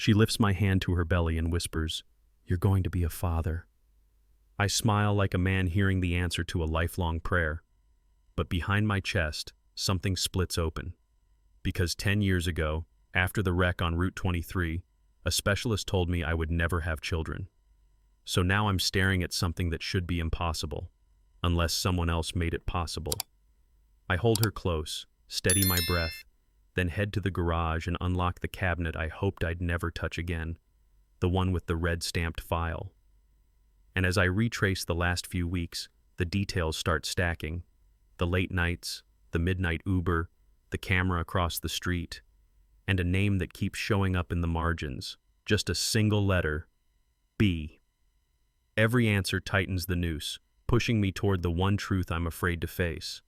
She lifts my hand to her belly and whispers, "You're going to be a father." I smile like a man hearing the answer to a lifelong prayer. But behind my chest, something splits open. Because 10 years ago, after the wreck on Route 23, a specialist told me I would never have children. So now I'm staring at something that should be impossible, unless someone else made it possible. I hold her close, steady my breath, then head to the garage and unlock the cabinet I hoped I'd never touch again, the one with the red stamped file. And as I retrace the last few weeks, the details start stacking. The late nights, the midnight Uber, the camera across the street, and a name that keeps showing up in the margins, just a single letter, B. Every answer tightens the noose, pushing me toward the one truth I'm afraid to face.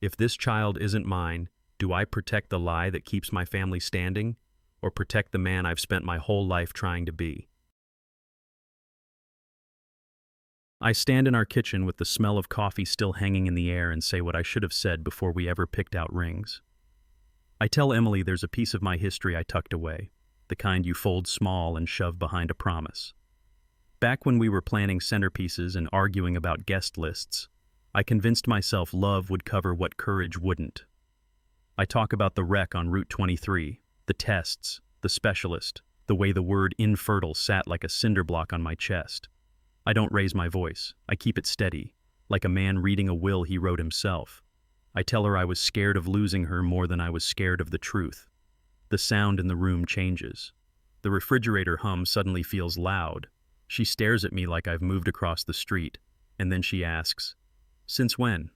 If this child isn't mine, do I protect the lie that keeps my family standing, or protect the man I've spent my whole life trying to be? I stand in our kitchen with the smell of coffee still hanging in the air and say what I should have said before we ever picked out rings. I tell Emily there's a piece of my history I tucked away, the kind you fold small and shove behind a promise. Back when we were planning centerpieces and arguing about guest lists, I convinced myself love would cover what courage wouldn't. I talk about the wreck on Route 23, the tests, the specialist, the way the word infertile sat like a cinder block on my chest. I don't raise my voice. I keep it steady, like a man reading a will he wrote himself. I tell her I was scared of losing her more than I was scared of the truth. The sound in the room changes. The refrigerator hum suddenly feels loud. She stares at me like I've moved across the street, and then she asks, "Since when?"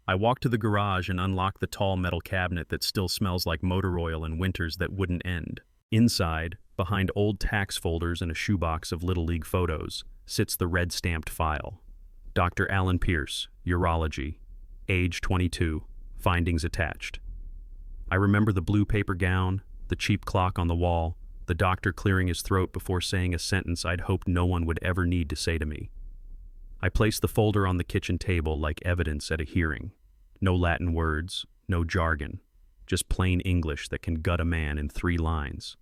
I walk to the garage and unlock the tall metal cabinet that still smells like motor oil in winters that wouldn't end. Inside, behind old tax folders and a shoebox of Little League photos, sits the red-stamped file. Dr. Alan Pierce, Urology, age 22, findings attached. I remember the blue paper gown, the cheap clock on the wall, the doctor clearing his throat before saying a sentence I'd hoped no one would ever need to say to me. I place the folder on the kitchen table like evidence at a hearing. No Latin words, no jargon, just plain English that can gut a man in 3 lines.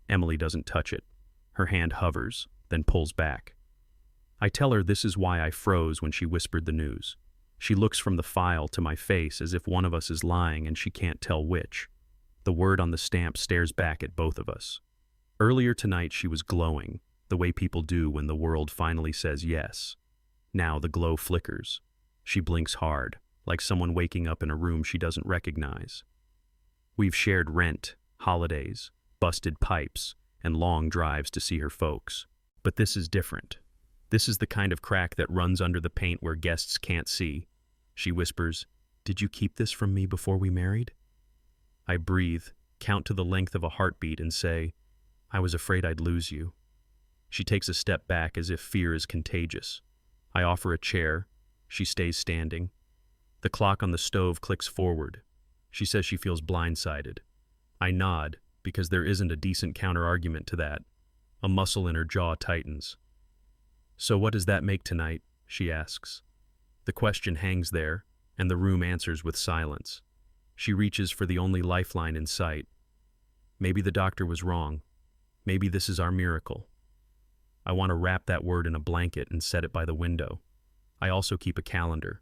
Emily doesn't touch it. Her hand hovers, then pulls back. I tell her this is why I froze when she whispered the news. She looks from the file to my face as if one of us is lying and she can't tell which. The word on the stamp stares back at both of us. Earlier tonight she was glowing, the way people do when the world finally says yes. Now the glow flickers. She blinks hard, like someone waking up in a room she doesn't recognize. We've shared rent, holidays, busted pipes, and long drives to see her folks. But this is different. This is the kind of crack that runs under the paint where guests can't see. She whispers, "Did you keep this from me before we married?" I breathe, count to the length of a heartbeat, and say, "I was afraid I'd lose you." She takes a step back as if fear is contagious. I offer a chair. She stays standing. The clock on the stove clicks forward. She says she feels blindsided. I nod, because there isn't a decent counter-argument to that. A muscle in her jaw tightens. "So what does that make tonight?" she asks. The question hangs there, and the room answers with silence. She reaches for the only lifeline in sight. Maybe the doctor was wrong. Maybe this is our miracle. I want to wrap that word in a blanket and set it by the window. I also keep a calendar.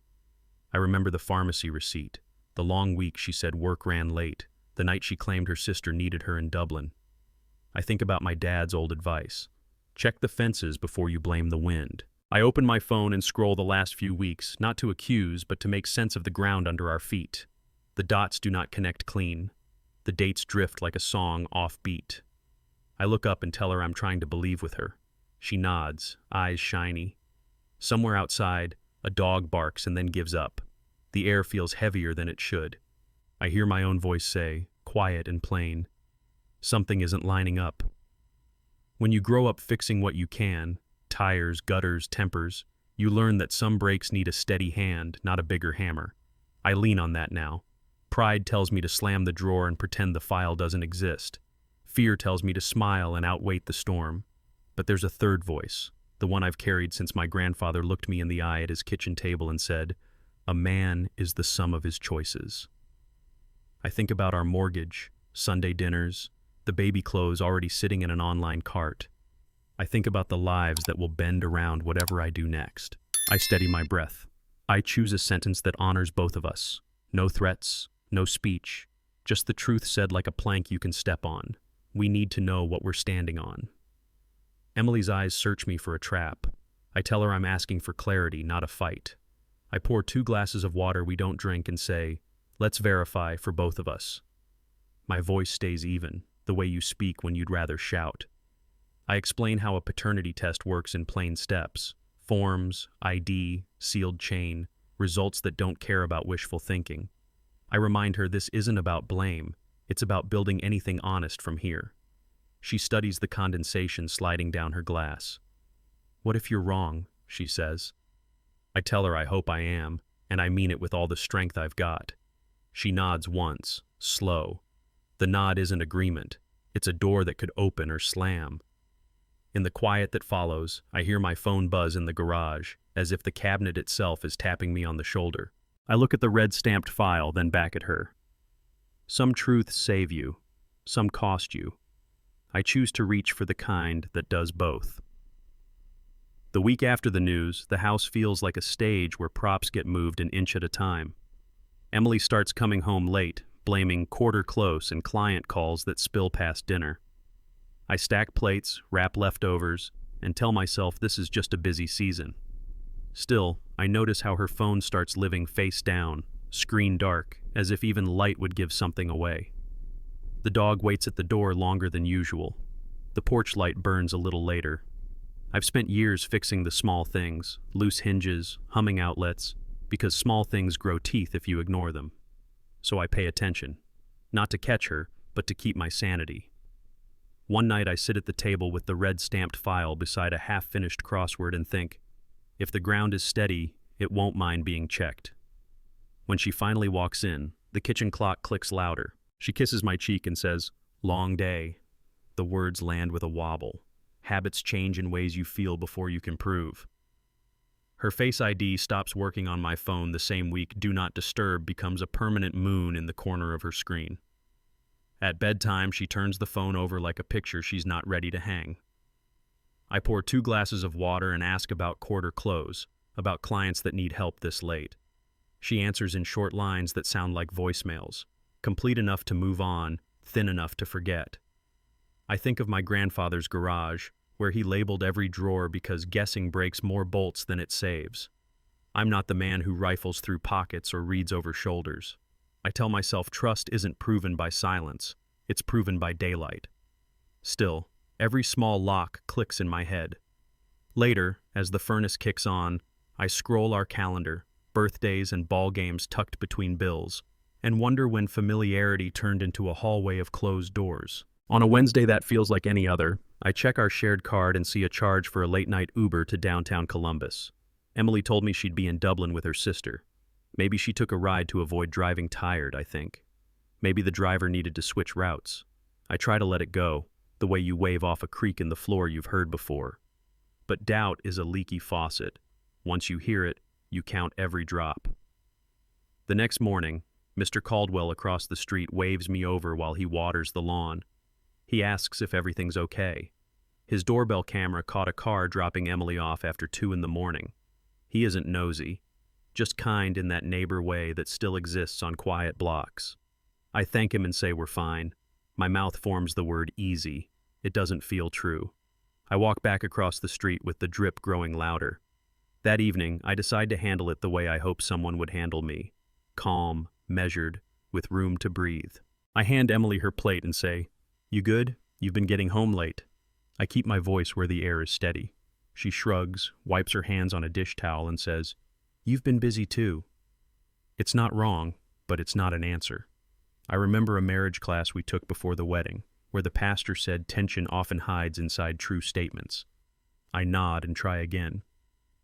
I remember the pharmacy receipt, the long week she said work ran late, the night she claimed her sister needed her in Dublin. I think about my dad's old advice. Check the fences before you blame the wind. I open my phone and scroll the last few weeks, not to accuse, but to make sense of the ground under our feet. The dots do not connect clean. The dates drift like a song off beat. I look up and tell her I'm trying to believe with her. She nods, eyes shiny. Somewhere outside, a dog barks and then gives up. The air feels heavier than it should. I hear my own voice say, quiet and plain, "Something isn't lining up." When you grow up fixing what you can, tires, gutters, tempers, you learn that some breaks need a steady hand, not a bigger hammer. I lean on that now. Pride tells me to slam the drawer and pretend the file doesn't exist. Fear tells me to smile and outwait the storm. But there's a third voice, the one I've carried since my grandfather looked me in the eye at his kitchen table and said, "A man is the sum of his choices." I think about our mortgage, Sunday dinners, the baby clothes already sitting in an online cart. I think about the lives that will bend around whatever I do next. I steady my breath. I choose a sentence that honors both of us. No threats, no speech, just the truth said like a plank you can step on. We need to know what we're standing on. Emily's eyes search me for a trap. I tell her I'm asking for clarity, not a fight. I pour 2 glasses of water we don't drink and say, let's verify for both of us. My voice stays even, the way you speak when you'd rather shout. I explain how a paternity test works in plain steps. Forms, ID, sealed chain, results that don't care about wishful thinking. I remind her this isn't about blame, it's about building anything honest from here. She studies the condensation sliding down her glass. What if you're wrong, she says. I tell her I hope I am, and I mean it with all the strength I've got. She nods once, slow. The nod isn't agreement, it's a door that could open or slam. In the quiet that follows, I hear my phone buzz in the garage, as if the cabinet itself is tapping me on the shoulder. I look at the red-stamped file, then back at her. Some truths save you, some cost you. I choose to reach for the kind that does both. The week after the news, the house feels like a stage where props get moved an inch at a time. Emily starts coming home late, blaming quarter close and client calls that spill past dinner. I stack plates, wrap leftovers, and tell myself this is just a busy season. Still, I notice how her phone starts living face down, screen dark, as if even light would give something away. The dog waits at the door longer than usual. The porch light burns a little later. I've spent years fixing the small things, loose hinges, humming outlets, because small things grow teeth if you ignore them. So I pay attention, not to catch her, but to keep my sanity. One night I sit at the table with the red-stamped file beside a half-finished crossword and think, if the ground is steady, it won't mind being checked. When she finally walks in, the kitchen clock clicks louder. She kisses my cheek and says, "Long day." The words land with a wobble. Habits change in ways you feel before you can prove. Her Face ID stops working on my phone the same week Do Not Disturb becomes a permanent moon in the corner of her screen. At bedtime, she turns the phone over like a picture she's not ready to hang. I pour 2 glasses of water and ask about quarter close, about clients that need help this late. She answers in short lines that sound like voicemails, complete enough to move on, thin enough to forget. I think of my grandfather's garage, where he labeled every drawer because guessing breaks more bolts than it saves. I'm not the man who rifles through pockets or reads over shoulders. I tell myself trust isn't proven by silence, it's proven by daylight. Still, every small lock clicks in my head. Later, as the furnace kicks on, I scroll our calendar, birthdays and ball games tucked between bills, and wonder when familiarity turned into a hallway of closed doors. On a Wednesday that feels like any other, I check our shared card and see a charge for a late-night Uber to downtown Columbus. Emily told me she'd be in Dublin with her sister. Maybe she took a ride to avoid driving tired, I think. Maybe the driver needed to switch routes. I try to let it go, the way you wave off a creak in the floor you've heard before. But doubt is a leaky faucet. Once you hear it, you count every drop. The next morning, Mr. Caldwell across the street waves me over while he waters the lawn. He asks if everything's okay. His doorbell camera caught a car dropping Emily off after 2 a.m. He isn't nosy, just kind in that neighbor way that still exists on quiet blocks. I thank him and say we're fine. My mouth forms the word easy. It doesn't feel true. I walk back across the street with the drip growing louder. That evening, I decide to handle it the way I hope someone would handle me. Calm, measured, with room to breathe. I hand Emily her plate and say, "You good? You've been getting home late." I keep my voice where the air is steady. She shrugs, wipes her hands on a dish towel and says, "You've been busy too." It's not wrong, but it's not an answer. I remember a marriage class we took before the wedding, where the pastor said tension often hides inside true statements. I nod and try again.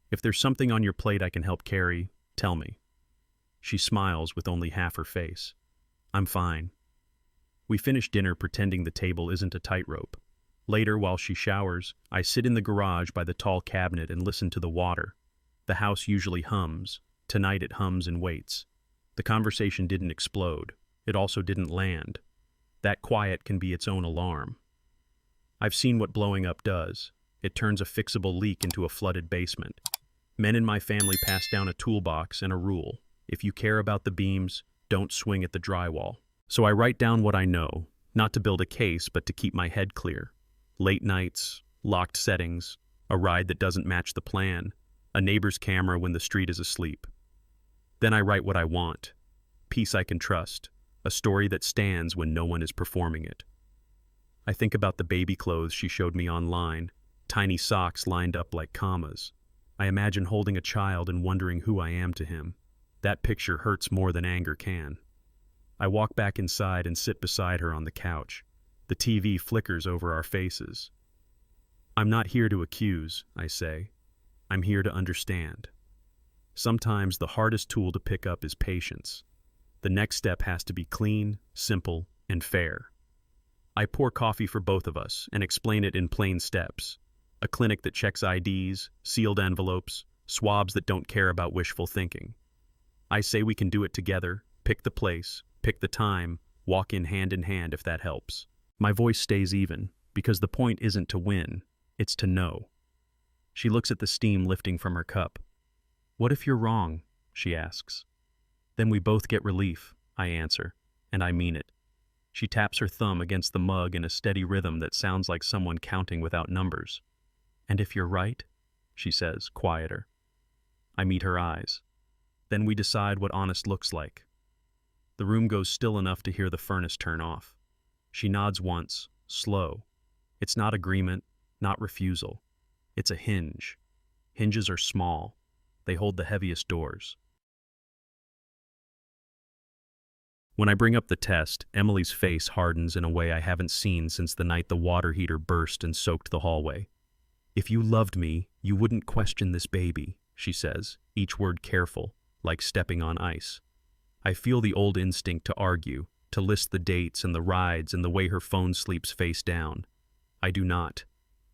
"If there's something on your plate I can help carry, tell me." She smiles with only half her face. "I'm fine." We finish dinner pretending the table isn't a tightrope. Later, while she showers, I sit in the garage by the tall cabinet and listen to the water. The house usually hums. Tonight it hums and waits. The conversation didn't explode. It also didn't land. That quiet can be its own alarm. I've seen what blowing up does. It turns a fixable leak into a flooded basement. Men in my family pass down a toolbox and a rule. If you care about the beams, don't swing at the drywall. So I write down what I know, not to build a case, but to keep my head clear. Late nights, locked settings, a ride that doesn't match the plan, a neighbor's camera when the street is asleep. Then I write what I want. Peace I can trust, a story that stands when no one is performing it. I think about the baby clothes she showed me online, tiny socks lined up like commas. I imagine holding a child and wondering who I am to him. That picture hurts more than anger can. I walk back inside and sit beside her on the couch. The TV flickers over our faces. I'm not here to accuse, I say. I'm here to understand. Sometimes the hardest tool to pick up is patience. The next step has to be clean, simple, and fair. I pour coffee for both of us and explain it in plain steps. A clinic that checks IDs, sealed envelopes, swabs that don't care about wishful thinking. I say we can do it together, pick the place, pick the time, walk in hand if that helps. My voice stays even, because the point isn't to win, it's to know. She looks at the steam lifting from her cup. What if you're wrong? She asks. Then we both get relief, I answer, and I mean it. She taps her thumb against the mug in a steady rhythm that sounds like someone counting without numbers. And if you're right, she says, quieter. I meet her eyes. Then we decide what honest looks like. The room goes still enough to hear the furnace turn off. She nods once, slow. It's not agreement, not refusal. It's a hinge. Hinges are small. They hold the heaviest doors. When I bring up the test, Emily's face hardens in a way I haven't seen since the night the water heater burst and soaked the hallway. If you loved me, you wouldn't question this baby, she says, each word careful, like stepping on ice. I feel the old instinct to argue, to list the dates and the rides and the way her phone sleeps face down. I do not.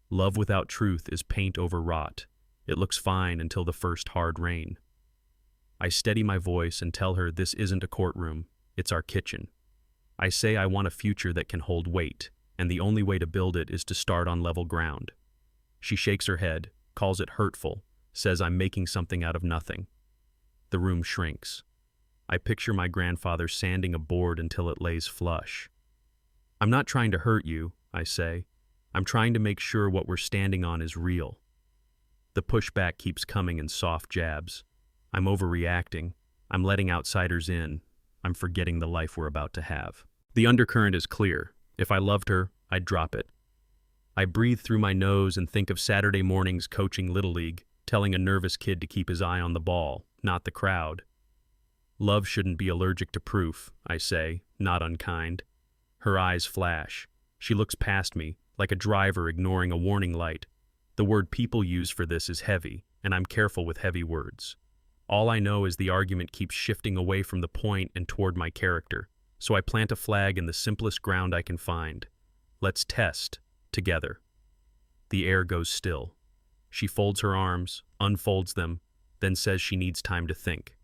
Love without truth is paint overwrought. It looks fine until the first hard rain. I steady my voice and tell her this isn't a courtroom, it's our kitchen. I say I want a future that can hold weight, and the only way to build it is to start on level ground. She shakes her head, calls it hurtful, says I'm making something out of nothing. The room shrinks. I picture my grandfather sanding a board until it lays flush. I'm not trying to hurt you, I say. I'm trying to make sure what we're standing on is real. The pushback keeps coming in soft jabs. I'm overreacting. I'm letting outsiders in. I'm forgetting the life we're about to have. The undercurrent is clear. If I loved her, I'd drop it. I breathe through my nose and think of Saturday mornings coaching Little League, telling a nervous kid to keep his eye on the ball, not the crowd. Love shouldn't be allergic to proof, I say, not unkind. Her eyes flash. She looks past me, like a driver ignoring a warning light. The word people use for this is heavy, and I'm careful with heavy words. All I know is the argument keeps shifting away from the point and toward my character, so I plant a flag in the simplest ground I can find. Let's test, together. The air goes still. She folds her arms, unfolds them, then says she needs time to think.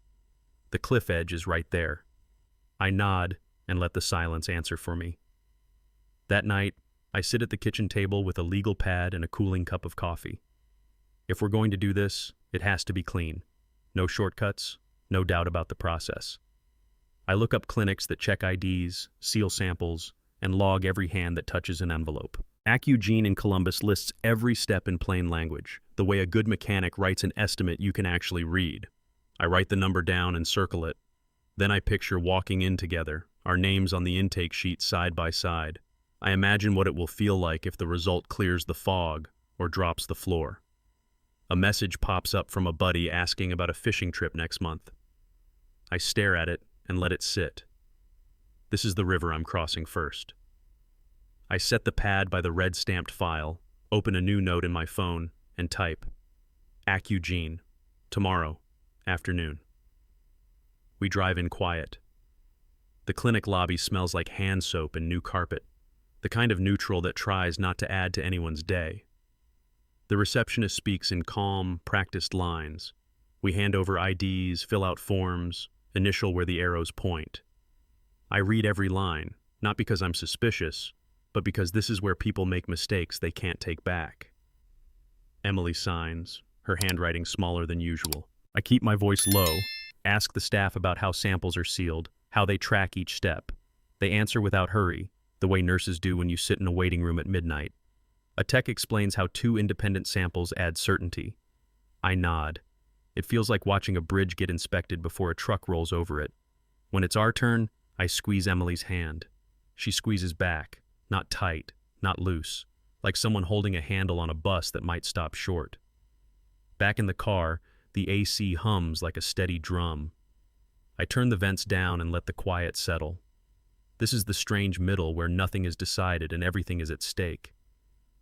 The cliff edge is right there. I nod and let the silence answer for me. That night, I sit at the kitchen table with a legal pad and a cooling cup of coffee. If we're going to do this, it has to be clean. No shortcuts, no doubt about the process. I look up clinics that check IDs, seal samples, and log every hand that touches an envelope. AccuGene in Columbus lists every step in plain language, the way a good mechanic writes an estimate you can actually read. I write the number down and circle it. Then I picture walking in together, our names on the intake sheet side by side. I imagine what it will feel like if the result clears the fog or drops the floor. A message pops up from a buddy asking about a fishing trip next month. I stare at it and let it sit. This is the river I'm crossing first. I set the pad by the red stamped file, open a new note in my phone, and type, AccuGene, tomorrow, afternoon. We drive in quiet. The clinic lobby smells like hand soap and new carpet, the kind of neutral that tries not to add to anyone's day. The receptionist speaks in calm, practiced lines. We hand over IDs, fill out forms, initial where the arrows point. I read every line, Not because I'm suspicious, but because this is where people make mistakes they can't take back. Emily signs, her handwriting smaller than usual. I keep my voice low, ask the staff about how samples are sealed, how they track each step. They answer without hurry, the way nurses do when you sit in a waiting room at midnight. A tech explains how 2 independent samples add certainty. I nod. It feels like watching a bridge get inspected before a truck rolls over it. When it's our turn, I squeeze Emily's hand. She squeezes back, not tight, not loose, like someone holding a handle on a bus that might stop short. Back in the car, the AC hums like a steady drum. I turn the vents down and let the quiet settle. This is the strange middle where nothing is decided and everything is at stake.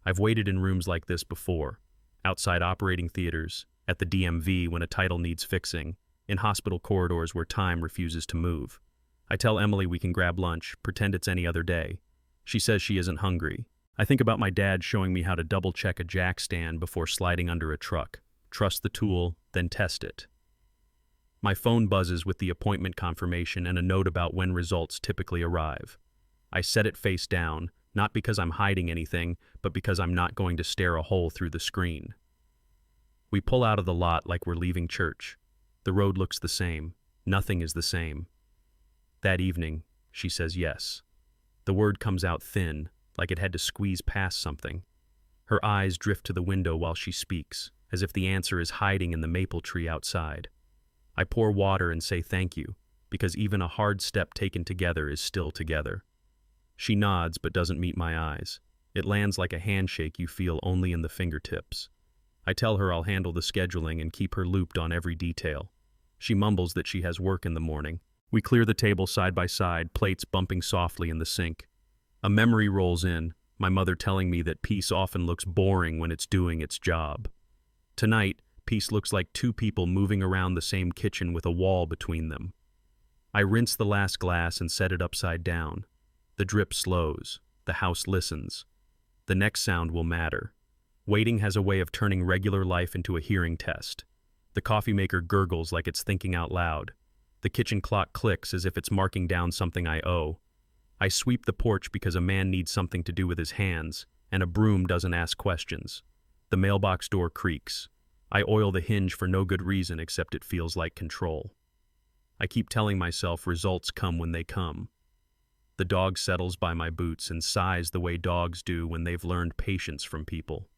I've waited in rooms like this before, outside operating theaters, at the DMV when a title needs fixing, in hospital corridors where time refuses to move. I tell Emily we can grab lunch, pretend it's any other day. She says she isn't hungry. I think about my dad showing me how to double-check a jack stand before sliding under a truck. Trust the tool, then test it. My phone buzzes with the appointment confirmation and a note about when results typically arrive. I set it face down, not because I'm hiding anything, but because I'm not going to stare a hole through the screen. We pull out of the lot like we're leaving church. The road looks the same. Nothing is the same. That evening, she says yes. The word comes out thin, like it had to squeeze past something. Her eyes drift to the window while she speaks, as if the answer is hiding in the maple tree outside. I pour water and say thank you, because even a hard step taken together is still together. She nods but doesn't meet my eyes. It lands like a handshake you feel only in the fingertips. I tell her I'll handle the scheduling and keep her looped on every detail. She mumbles that she has work in the morning. We clear the table side by side, plates bumping softly in the sink. A memory rolls in, my mother telling me that peace often looks boring when it's doing its job. Tonight, peace looks like 2 people moving around the same kitchen with a wall between them. I rinse the last glass and set it upside down. The drip slows. The house listens. The next sound will matter. Waiting has a way of turning regular life into a hearing test. The coffee maker gurgles like it's thinking out loud. The kitchen clock clicks as if it's marking down something I owe. I sweep the porch because a man needs something to do with his hands, and a broom doesn't ask questions. The mailbox door creaks. I oil the hinge for no good reason except it feels like control. I keep telling myself results come when they come. The dog settles by my boots and sighs the way dogs do when they've learned patience from people.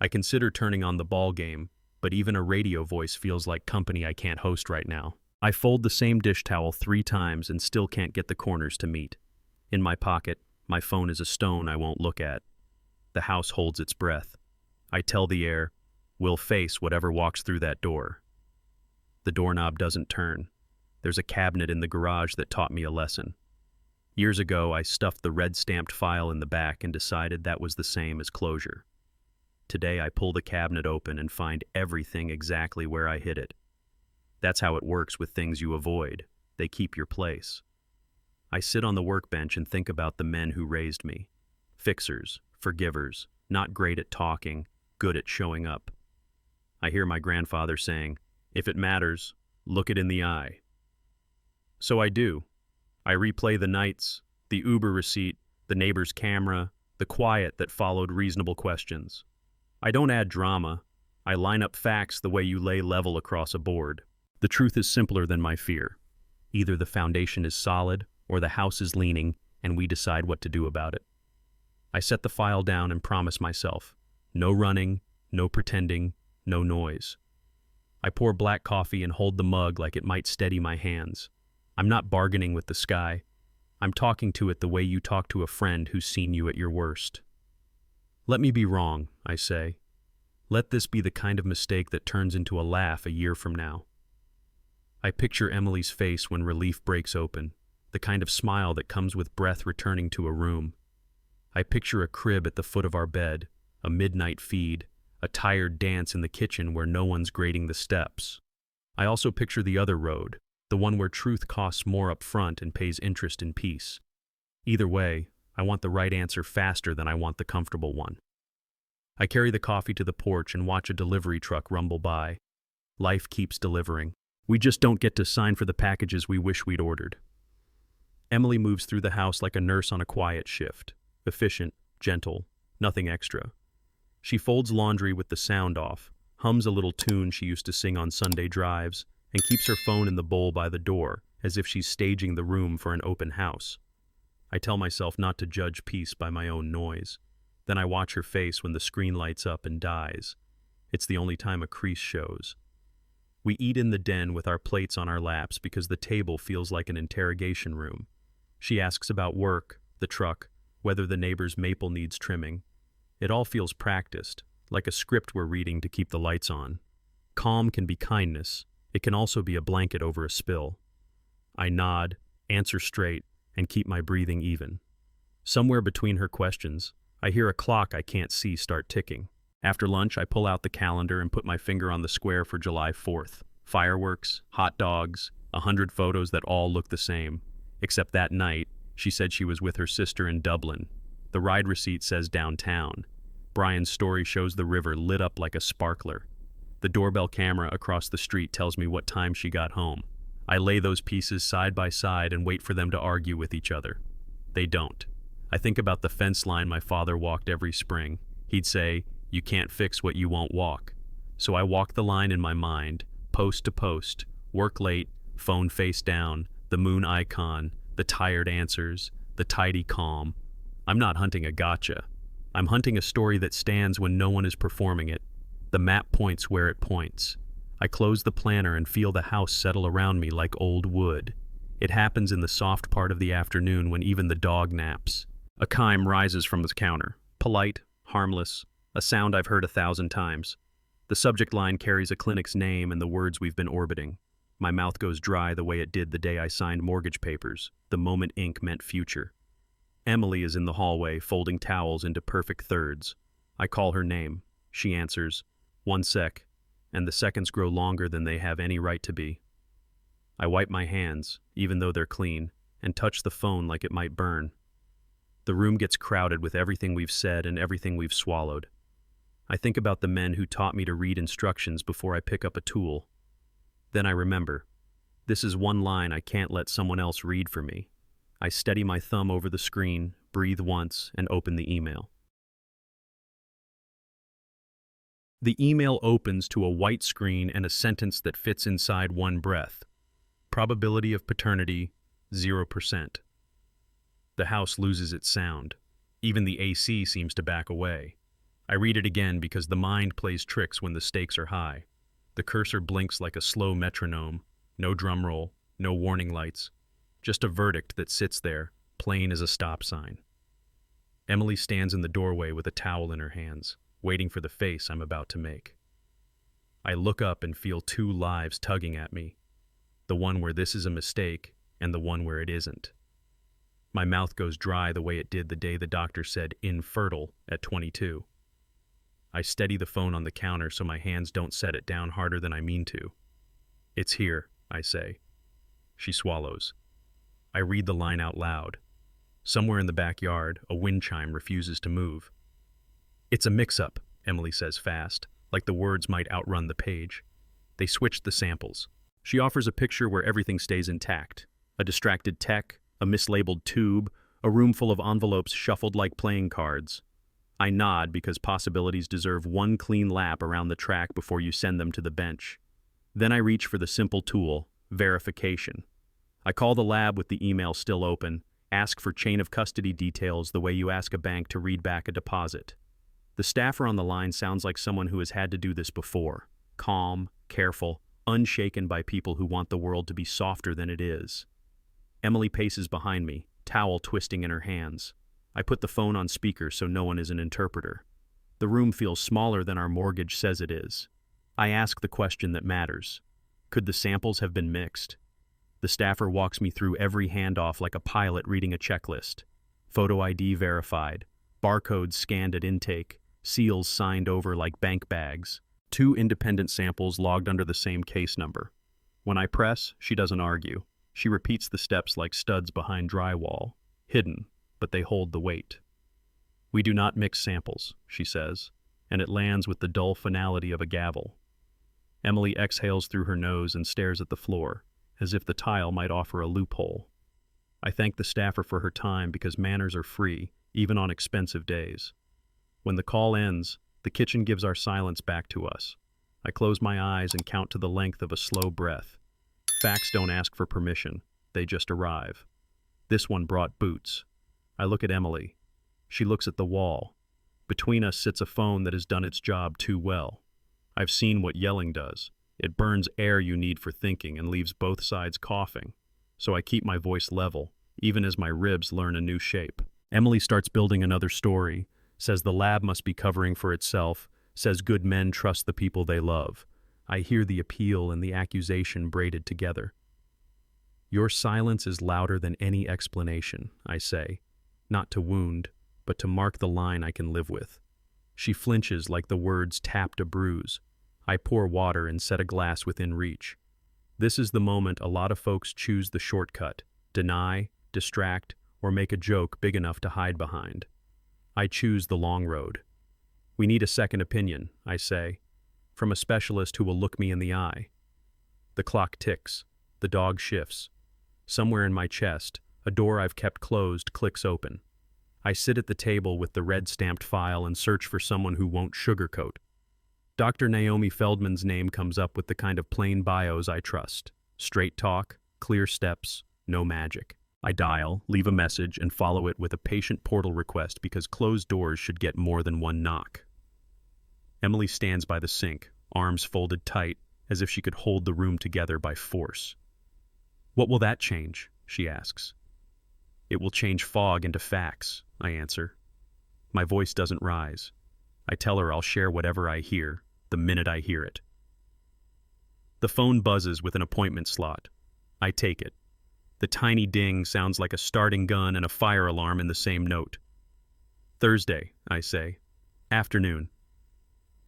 I consider turning on the ball game, but even a radio voice feels like company I can't host right now. I fold the same dish towel 3 times and still can't get the corners to meet. In my pocket, my phone is a stone I won't look at. The house holds its breath. I tell the air, we'll face whatever walks through that door. The doorknob doesn't turn. There's a cabinet in the garage that taught me a lesson. Years ago, I stuffed the red-stamped file in the back and decided that was the same as closure. Today, I pull the cabinet open and find everything exactly where I hid it. That's how it works with things you avoid. They keep your place. I sit on the workbench and think about the men who raised me. Fixers, forgivers, not great at talking, good at showing up. I hear my grandfather saying, "If it matters, look it in the eye." So I do. I replay the nights, the Uber receipt, the neighbor's camera, the quiet that followed reasonable questions. I don't add drama. I line up facts the way you lay level across a board. The truth is simpler than my fear. Either the foundation is solid or the house is leaning and we decide what to do about it. I set the file down and promise myself, no running, no pretending, no noise. I pour black coffee and hold the mug like it might steady my hands. I'm not bargaining with the sky. I'm talking to it the way you talk to a friend who's seen you at your worst. Let me be wrong, I say. Let this be the kind of mistake that turns into a laugh a year from now. I picture Emily's face when relief breaks open, the kind of smile that comes with breath returning to a room. I picture a crib at the foot of our bed, a midnight feed, a tired dance in the kitchen where no one's grading the steps. I also picture the other road, the one where truth costs more up front and pays interest in peace. Either way, I want the right answer faster than I want the comfortable one. I carry the coffee to the porch and watch a delivery truck rumble by. Life keeps delivering. We just don't get to sign for the packages we wish we'd ordered. Emily moves through the house like a nurse on a quiet shift. Efficient, gentle, nothing extra. She folds laundry with the sound off, hums a little tune she used to sing on Sunday drives, and keeps her phone in the bowl by the door, as if she's staging the room for an open house. I tell myself not to judge peace by my own noise. Then I watch her face when the screen lights up and dies. It's the only time a crease shows. We eat in the den with our plates on our laps because the table feels like an interrogation room. She asks about work, the truck, whether the neighbor's maple needs trimming. It all feels practiced, like a script we're reading to keep the lights on. Calm can be kindness. It can also be a blanket over a spill. I nod, answer straight, and keep my breathing even. Somewhere between her questions, I hear a clock I can't see start ticking. After lunch, I pull out the calendar and put my finger on the square for July 4th. Fireworks, hot dogs, 100 photos that all look the same. Except that night, she said she was with her sister in Dublin. The ride receipt says downtown. Brian's story shows the river lit up like a sparkler. The doorbell camera across the street tells me what time she got home. I lay those pieces side by side and wait for them to argue with each other. They don't. I think about the fence line my father walked every spring. He'd say, "You can't fix what you won't walk." So I walk the line in my mind, post to post, work late, phone face down, the moon icon, the tired answers, the tidy calm. I'm not hunting a gotcha. I'm hunting a story that stands when no one is performing it. The map points where it points. I close the planner and feel the house settle around me like old wood. It happens in the soft part of the afternoon when even the dog naps. A chime rises from the counter. Polite, harmless, a sound I've heard 1,000 times. The subject line carries a clinic's name and the words we've been orbiting. My mouth goes dry the way it did the day I signed mortgage papers, the moment ink meant future. Emily is in the hallway, folding towels into perfect thirds. I call her name. She answers, "One sec," and the seconds grow longer than they have any right to be. I wipe my hands, even though they're clean, and touch the phone like it might burn. The room gets crowded with everything we've said and everything we've swallowed. I think about the men who taught me to read instructions before I pick up a tool. Then I remember, this is one line I can't let someone else read for me. I steady my thumb over the screen, breathe once, and open the email. The email opens to a white screen and a sentence that fits inside one breath. Probability of paternity, 0%. The house loses its sound. Even the AC seems to back away. I read it again because the mind plays tricks when the stakes are high. The cursor blinks like a slow metronome. No drum roll, no warning lights. Just a verdict that sits there, plain as a stop sign. Emily stands in the doorway with a towel in her hands, waiting for the face I'm about to make. I look up and feel two lives tugging at me. The one where this is a mistake, and the one where it isn't. My mouth goes dry the way it did the day the doctor said infertile at 22. I steady the phone on the counter so my hands don't set it down harder than I mean to. "It's here," I say. She swallows. I read the line out loud. Somewhere in the backyard, a wind chime refuses to move. "It's a mix-up," Emily says fast, like the words might outrun the page. They switched the samples. She offers a picture where everything stays intact. A distracted tech, a mislabeled tube, a room full of envelopes shuffled like playing cards. I nod because possibilities deserve one clean lap around the track before you send them to the bench. Then I reach for the simple tool, verification. I call the lab with the email still open, ask for chain of custody details the way you ask a bank to read back a deposit. The staffer on the line sounds like someone who has had to do this before. Calm, careful, unshaken by people who want the world to be softer than it is. Emily paces behind me, towel twisting in her hands. I put the phone on speaker so no one is an interpreter. The room feels smaller than our mortgage says it is. I ask the question that matters. Could the samples have been mixed? The staffer walks me through every handoff like a pilot reading a checklist. Photo ID verified, barcodes scanned at intake, seals signed over like bank bags. 2 independent samples logged under the same case number. When I press, she doesn't argue. She repeats the steps like studs behind drywall, hidden, but they hold the weight. "We do not mix samples," she says, and it lands with the dull finality of a gavel. Emily exhales through her nose and stares at the floor, as if the tile might offer a loophole. I thank the staffer for her time because manners are free, even on expensive days. When the call ends, the kitchen gives our silence back to us. I close my eyes and count to the length of a slow breath. Facts don't ask for permission, they just arrive. This one brought boots. I look at Emily. She looks at the wall. Between us sits a phone that has done its job too well. I've seen what yelling does. It burns air you need for thinking and leaves both sides coughing. So I keep my voice level, even as my ribs learn a new shape. Emily starts building another story, says the lab must be covering for itself, says good men trust the people they love. I hear the appeal and the accusation braided together. Your silence is louder than any explanation, I say, not to wound, but to mark the line I can live with. She flinches like the words tapped a bruise. I pour water and set a glass within reach. This is the moment a lot of folks choose the shortcut, deny, distract, or make a joke big enough to hide behind. I choose the long road. We need a second opinion, I say, from a specialist who will look me in the eye. The clock ticks. The dog shifts. Somewhere in my chest, a door I've kept closed clicks open. I sit at the table with the red-stamped file and search for someone who won't sugarcoat. Dr. Naomi Feldman's name comes up with the kind of plain bios I trust. Straight talk, clear steps, no magic. I dial, leave a message, and follow it with a patient portal request because closed doors should get more than one knock. Emily stands by the sink, arms folded tight, as if she could hold the room together by force. What will that change? She asks. It will change fog into facts, I answer. My voice doesn't rise. I tell her I'll share whatever I hear, the minute I hear it. The phone buzzes with an appointment slot. I take it. The tiny ding sounds like a starting gun and a fire alarm in the same note. Thursday, I say. Afternoon.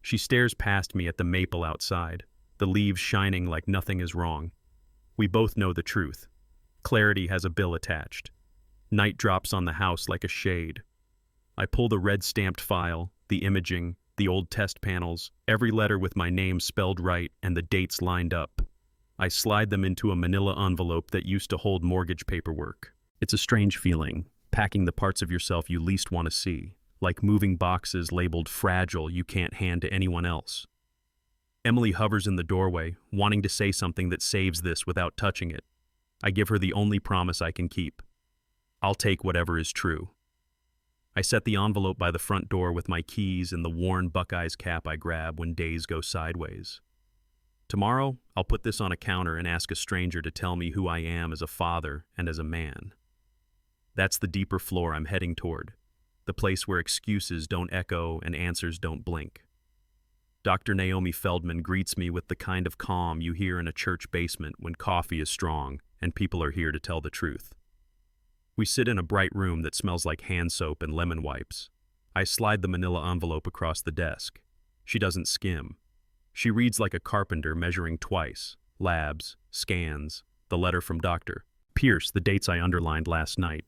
She stares past me at the maple outside, the leaves shining like nothing is wrong. We both know the truth. Clarity has a bill attached. Night drops on the house like a shade. I pull the red-stamped file, the imaging, the old test panels, every letter with my name spelled right and the dates lined up. I slide them into a manila envelope that used to hold mortgage paperwork. It's a strange feeling, packing the parts of yourself you least want to see, like moving boxes labeled fragile you can't hand to anyone else. Emily hovers in the doorway, wanting to say something that saves this without touching it. I give her the only promise I can keep. I'll take whatever is true. I set the envelope by the front door with my keys and the worn Buckeyes cap I grab when days go sideways. Tomorrow, I'll put this on a counter and ask a stranger to tell me who I am as a father and as a man. That's the deeper floor I'm heading toward, the place where excuses don't echo and answers don't blink. Dr. Naomi Feldman greets me with the kind of calm you hear in a church basement when coffee is strong and people are here to tell the truth. We sit in a bright room that smells like hand soap and lemon wipes. I slide the manila envelope across the desk. She doesn't skim. She reads like a carpenter measuring twice. Labs, scans, the letter from Dr. Pierce, the dates I underlined last night.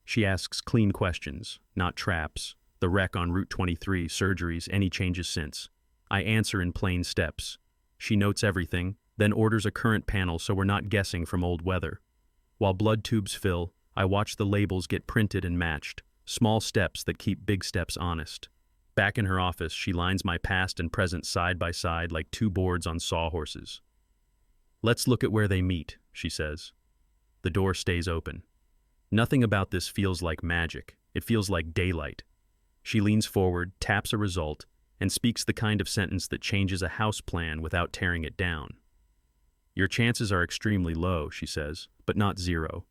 She asks clean questions, not traps. The wreck on Route 23, surgeries, any changes since. I answer in plain steps. She notes everything, then orders a current panel so we're not guessing from old weather. While blood tubes fill, I watch the labels get printed and matched, small steps that keep big steps honest. Back in her office, she lines my past and present side by side like two boards on sawhorses. Let's look at where they meet, she says. The door stays open. Nothing about this feels like magic. It feels like daylight. She leans forward, taps a result, and speaks the kind of sentence that changes a house plan without tearing it down. Your chances are extremely low, she says, but not zero.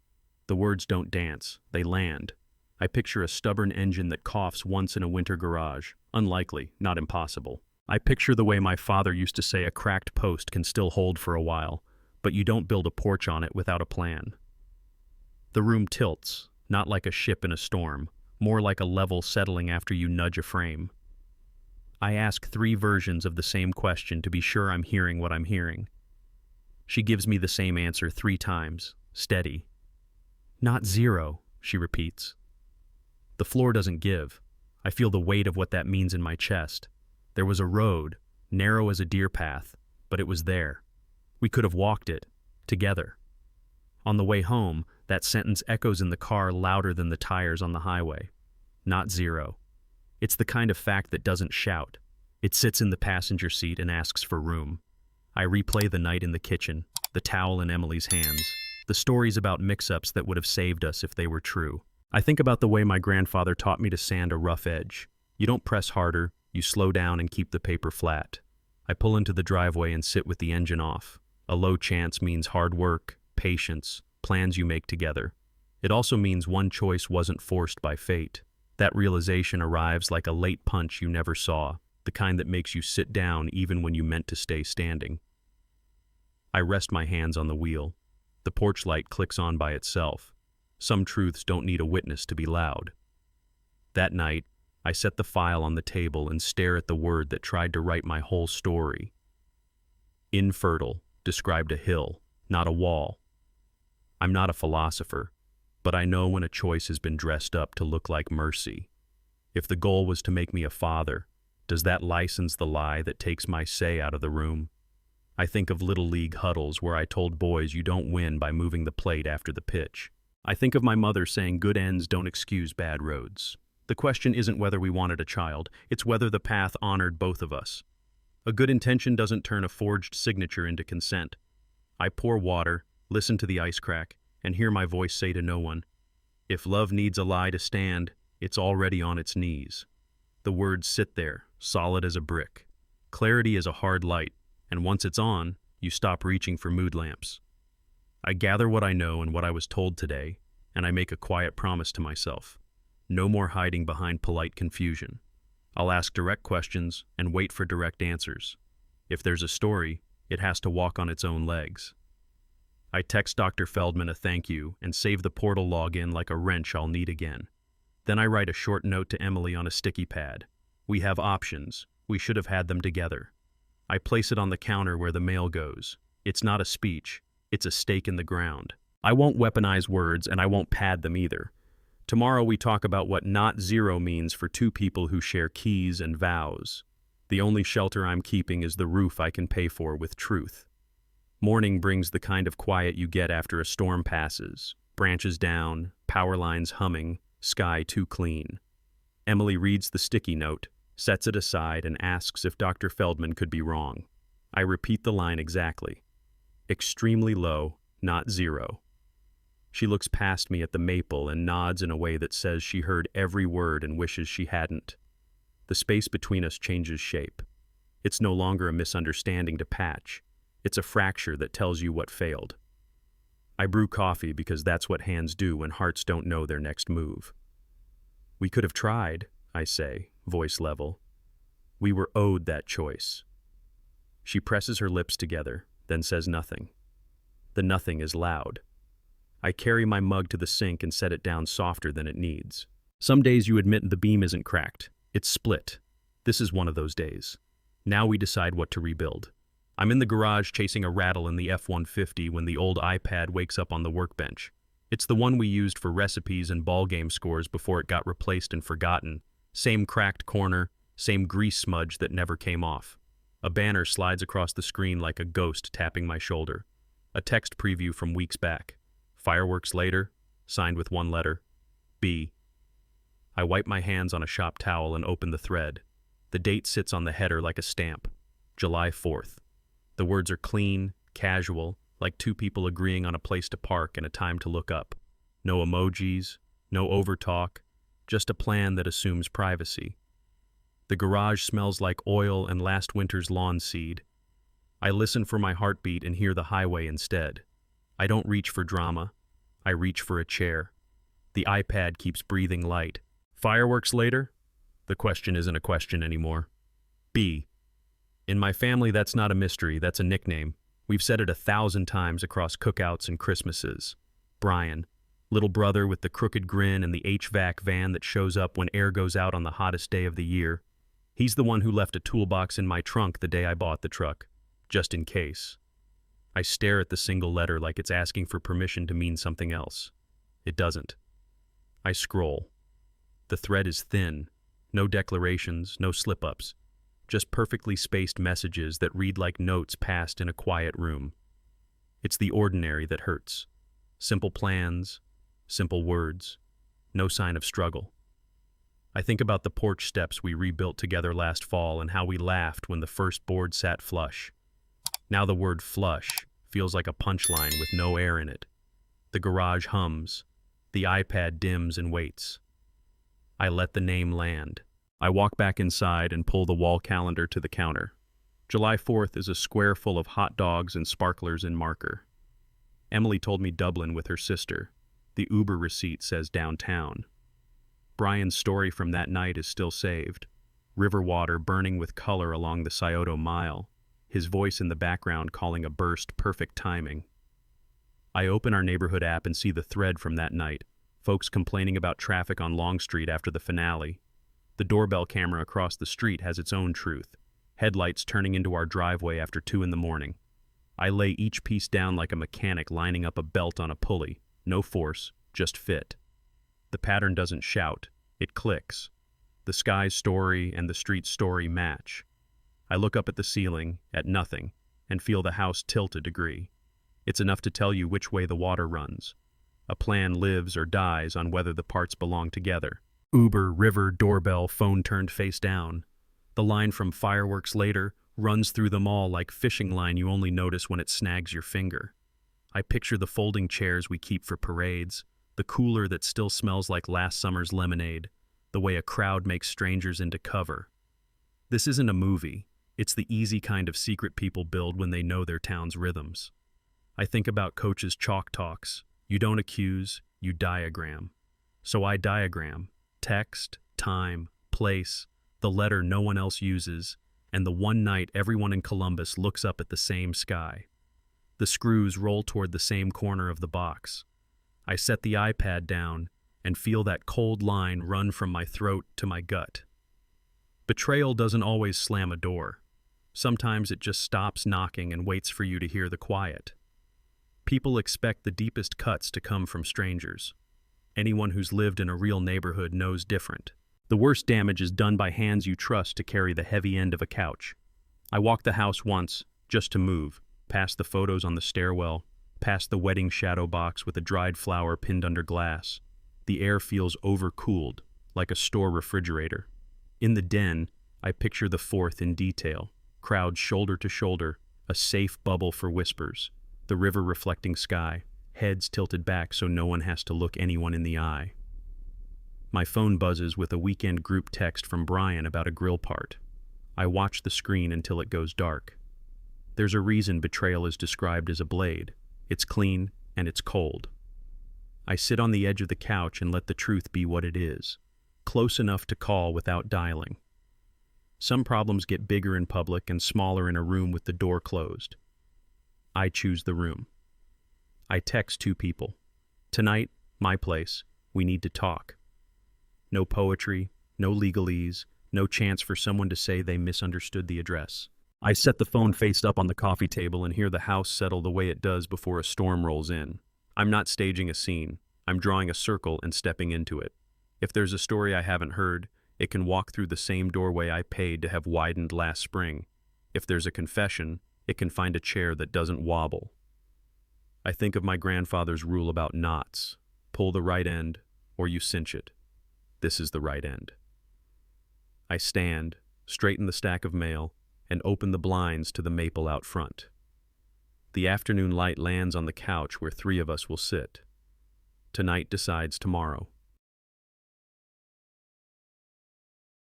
The words don't dance, they land. I picture a stubborn engine that coughs once in a winter garage. Unlikely, not impossible. I picture the way my father used to say a cracked post can still hold for a while, but you don't build a porch on it without a plan. The room tilts, not like a ship in a storm, more like a level settling after you nudge a frame. I ask 3 versions of the same question to be sure I'm hearing what I'm hearing. She gives me the same answer 3 times, steady. Not 0, she repeats. The floor doesn't give. I feel the weight of what that means in my chest. There was a road, narrow as a deer path, but it was there. We could have walked it, together. On the way home, That sentence echoes in the car louder than the tires on the highway. Not zero. It's the kind of fact that doesn't shout. It sits in the passenger seat and asks for room. I replay the night in the kitchen, the towel in Emily's hands, the stories about mix-ups that would have saved us if they were true. I think about the way my grandfather taught me to sand a rough edge. You don't press harder, you slow down and keep the paper flat. I pull into the driveway and sit with the engine off. A low chance means hard work, patience, plans you make together. It also means one choice wasn't forced by fate. That realization arrives like a late punch you never saw, the kind that makes you sit down even when you meant to stay standing. I rest my hands on the wheel. The porch light clicks on by itself. Some truths don't need a witness to be loud. That night, I set the file on the table and stare at the word that tried to write my whole story. Infertile described a hill, not a wall. I'm not a philosopher, but I know when a choice has been dressed up to look like mercy. If the goal was to make me a father, does that license the lie that takes my say out of the room? I think of Little League huddles where I told boys you don't win by moving the plate after the pitch. I think of my mother saying good ends don't excuse bad roads. The question isn't whether we wanted a child, it's whether the path honored both of us. A good intention doesn't turn a forged signature into consent. I pour water, listen to the ice crack, and hear my voice say to no one, if love needs a lie to stand, it's already on its knees. The words sit there, solid as a brick. Clarity is a hard light, and once it's on, you stop reaching for mood lamps. I gather what I know and what I was told today, and I make a quiet promise to myself. No more hiding behind polite confusion. I'll ask direct questions and wait for direct answers. If there's a story, it has to walk on its own legs. I text Dr. Feldman a thank you and save the portal login like a wrench I'll need again. Then I write a short note to Emily on a sticky pad. We have options. We should have had them together. I place it on the counter where the mail goes. It's not a speech. It's a stake in the ground. I won't weaponize words and I won't pad them either. Tomorrow we talk about what not zero means for two people who share keys and vows. The only shelter I'm keeping is the roof I can pay for with truth. Morning brings the kind of quiet you get after a storm passes. Branches down, power lines humming, sky too clean. Emily reads the sticky note, sets it aside, and asks if Dr. Feldman could be wrong. I repeat the line exactly. Extremely low, not zero. She looks past me at the maple and nods in a way that says she heard every word and wishes she hadn't. The space between us changes shape. It's no longer a misunderstanding to patch. It's a fracture that tells you what failed. I brew coffee because that's what hands do when hearts don't know their next move. We could have tried, I say, voice level. We were owed that choice. She presses her lips together, then says nothing. The nothing is loud. I carry my mug to the sink and set it down softer than it needs. Some days you admit the beam isn't cracked. It's split. This is one of those days. Now we decide what to rebuild. I'm in the garage chasing a rattle in the F-150 when the old iPad wakes up on the workbench. It's the one we used for recipes and ball game scores before it got replaced and forgotten. Same cracked corner, same grease smudge that never came off. A banner slides across the screen like a ghost tapping my shoulder. A text preview from weeks back. Fireworks later, signed with one letter, B. I wipe my hands on a shop towel and open the thread. The date sits on the header like a stamp, July 4th. The words are clean, casual, like two people agreeing on a place to park and a time to look up. No emojis, no overtalk, just a plan that assumes privacy. The garage smells like oil and last winter's lawn seed. I listen for my heartbeat and hear the highway instead. I don't reach for drama. I reach for a chair. The iPad keeps breathing light. Fireworks later? The question isn't a question anymore. B. In my family, that's not a mystery, that's a nickname. We've said it 1,000 times across cookouts and Christmases. Brian, little brother with the crooked grin and the HVAC van that shows up when air goes out on the hottest day of the year. He's the one who left a toolbox in my trunk the day I bought the truck, just in case. I stare at the single letter like it's asking for permission to mean something else. It doesn't. I scroll. The thread is thin. No declarations, no slip-ups. Just perfectly spaced messages that read like notes passed in a quiet room. It's the ordinary that hurts. Simple plans, simple words, no sign of struggle. I think about the porch steps we rebuilt together last fall and how we laughed when the first board sat flush. Now the word flush feels like a punchline with no air in it. The garage hums. The iPad dims and waits. I let the name land. I walk back inside and pull the wall calendar to the counter. July 4th is a square full of hot dogs and sparklers in marker. Emily told me Dublin with her sister. The Uber receipt says downtown. Brian's story from that night is still saved. River water burning with color along the Scioto Mile. His voice in the background calling a burst perfect timing. I open our neighborhood app and see the thread from that night. Folks complaining about traffic on Long Street after the finale. The doorbell camera across the street has its own truth. Headlights turning into our driveway after 2 a.m. I lay each piece down like a mechanic lining up a belt on a pulley. No force, just fit. The pattern doesn't shout, it clicks. The sky's story and the street's story match. I look up at the ceiling, at nothing, and feel the house tilt a degree. It's enough to tell you which way the water runs. A plan lives or dies on whether the parts belong together. Uber, river, doorbell, phone turned face down. The line from fireworks later runs through them all like fishing line you only notice when it snags your finger. I picture the folding chairs we keep for parades, the cooler that still smells like last summer's lemonade, the way a crowd makes strangers into cover. This isn't a movie. It's the easy kind of secret people build when they know their town's rhythms. I think about Coach's chalk talks. You don't accuse, you diagram. So I diagram. Text, time, place, the letter no one else uses, and the one night everyone in Columbus looks up at the same sky. The screws roll toward the same corner of the box. I set the iPad down and feel that cold line run from my throat to my gut. Betrayal doesn't always slam a door. Sometimes it just stops knocking and waits for you to hear the quiet. People expect the deepest cuts to come from strangers. Anyone who's lived in a real neighborhood knows different. The worst damage is done by hands you trust to carry the heavy end of a couch. I walked the house once, just to move, past the photos on the stairwell, past the wedding shadow box with a dried flower pinned under glass. The air feels overcooled, like a store refrigerator. In the den, I picture the 4th in detail, crowds shoulder to shoulder, a safe bubble for whispers, the river reflecting sky, heads tilted back so no one has to look anyone in the eye. My phone buzzes with a weekend group text from Brian about a grill part. I watch the screen until it goes dark. There's a reason betrayal is described as a blade. It's clean and it's cold. I sit on the edge of the couch and let the truth be what it is, close enough to call without dialing. Some problems get bigger in public and smaller in a room with the door closed. I choose the room. I text 2 people. Tonight, my place, we need to talk. No poetry, no legalese, no chance for someone to say they misunderstood the address. I set the phone face up on the coffee table and hear the house settle the way it does before a storm rolls in. I'm not staging a scene. I'm drawing a circle and stepping into it. If there's a story I haven't heard, it can walk through the same doorway I paid to have widened last spring. If there's a confession, it can find a chair that doesn't wobble. I think of my grandfather's rule about knots. Pull the right end, or you cinch it. This is the right end. I stand, straighten the stack of mail, and open the blinds to the maple out front. The afternoon light lands on the couch where 3 of us will sit. Tonight decides tomorrow.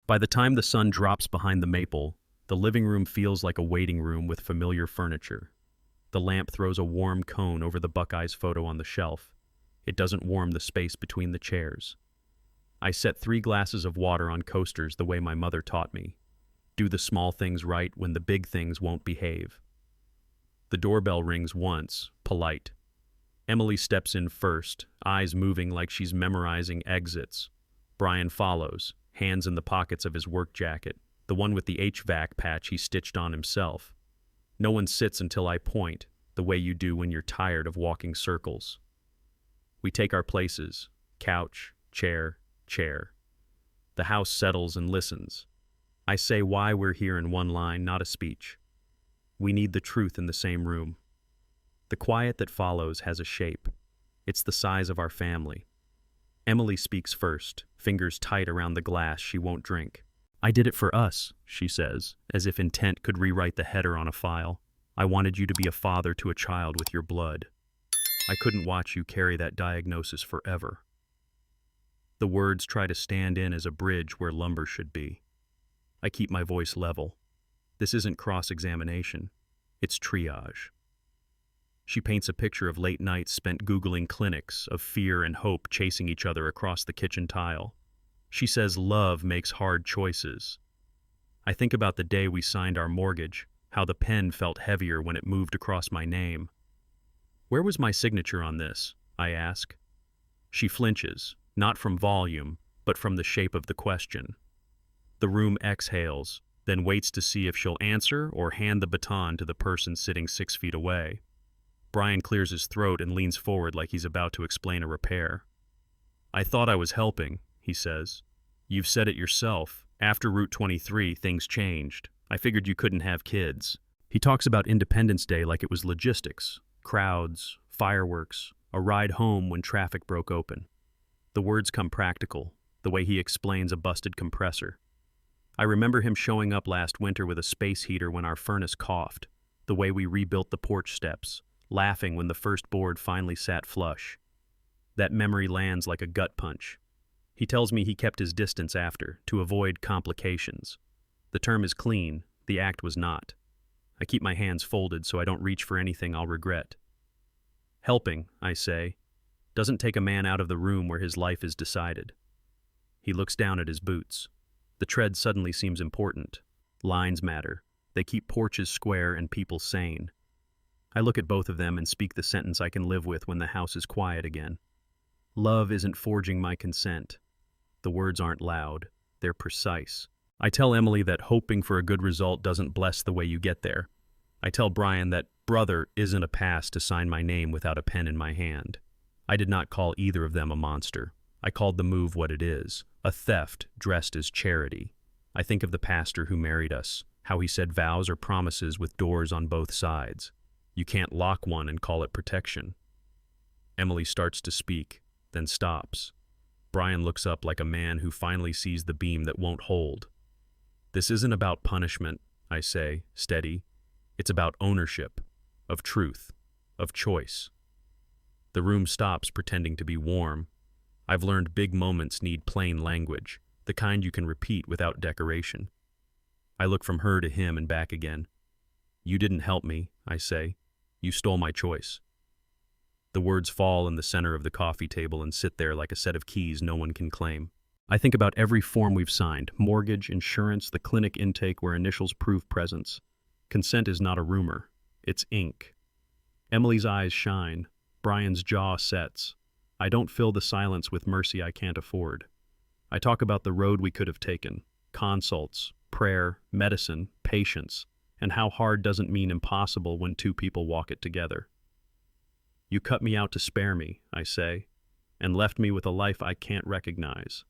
By the time the sun drops behind the maple, the living room feels like a waiting room with familiar furniture. The lamp throws a warm cone over the Buckeyes photo on the shelf. It doesn't warm the space between the chairs. I set 3 glasses of water on coasters the way my mother taught me. Do the small things right when the big things won't behave. The doorbell rings once, polite. Emily steps in first, eyes moving like she's memorizing exits. Brian follows, hands in the pockets of his work jacket, the one with the HVAC patch he stitched on himself. No one sits until I point, the way you do when you're tired of walking circles. We take our places, couch, chair, chair. The house settles and listens. I say why we're here in one line, not a speech. We need the truth in the same room. The quiet that follows has a shape. It's the size of our family. Emily speaks first, fingers tight around the glass she won't drink. I did it for us, she says, as if intent could rewrite the header on a file. I wanted you to be a father to a child with your blood. I couldn't watch you carry that diagnosis forever. The words try to stand in as a bridge where lumber should be. I keep my voice level. This isn't cross-examination. It's triage. She paints a picture of late nights spent Googling clinics, of fear and hope chasing each other across the kitchen tile. She says love makes hard choices. I think about the day we signed our mortgage, how the pen felt heavier when it moved across my name. Where was my signature on this? I ask. She flinches, not from volume, but from the shape of the question. The room exhales, then waits to see if she'll answer or hand the baton to the person sitting 6 feet away. Brian clears his throat and leans forward like he's about to explain a repair. I thought I was helping, he says. You've said it yourself. After Route 23, things changed. I figured you couldn't have kids. He talks about Independence Day like it was logistics, crowds, fireworks, a ride home when traffic broke open. The words come practical, the way he explains a busted compressor. I remember him showing up last winter with a space heater when our furnace coughed, the way we rebuilt the porch steps, laughing when the first board finally sat flush. That memory lands like a gut punch. He tells me he kept his distance after, to avoid complications. The term is clean, the act was not. I keep my hands folded so I don't reach for anything I'll regret. Helping, I say, doesn't take a man out of the room where his life is decided. He looks down at his boots. The tread suddenly seems important. Lines matter. They keep porches square and people sane. I look at both of them and speak the sentence I can live with when the house is quiet again. Love isn't forging my consent. The words aren't loud. They're precise. I tell Emily that hoping for a good result doesn't bless the way you get there. I tell Brian that brother isn't a pass to sign my name without a pen in my hand. I did not call either of them a monster. I called the move what it is, a theft dressed as charity. I think of the pastor who married us, how he said vows are promises with doors on both sides. You can't lock one and call it protection. Emily starts to speak, then stops. Brian looks up like a man who finally sees the beam that won't hold. This isn't about punishment, I say, steady. It's about ownership, of truth, of choice. The room stops pretending to be warm. I've learned big moments need plain language, the kind you can repeat without decoration. I look from her to him and back again. You didn't help me, I say. You stole my choice. The words fall in the center of the coffee table and sit there like a set of keys no one can claim. I think about every form we've signed, mortgage, insurance, the clinic intake where initials prove presence. Consent is not a rumor. It's ink. Emily's eyes shine. Brian's jaw sets. I don't fill the silence with mercy I can't afford. I talk about the road we could have taken, consults, prayer, medicine, patience, and how hard doesn't mean impossible when two people walk it together. You cut me out to spare me, I say, and left me with a life I can't recognize.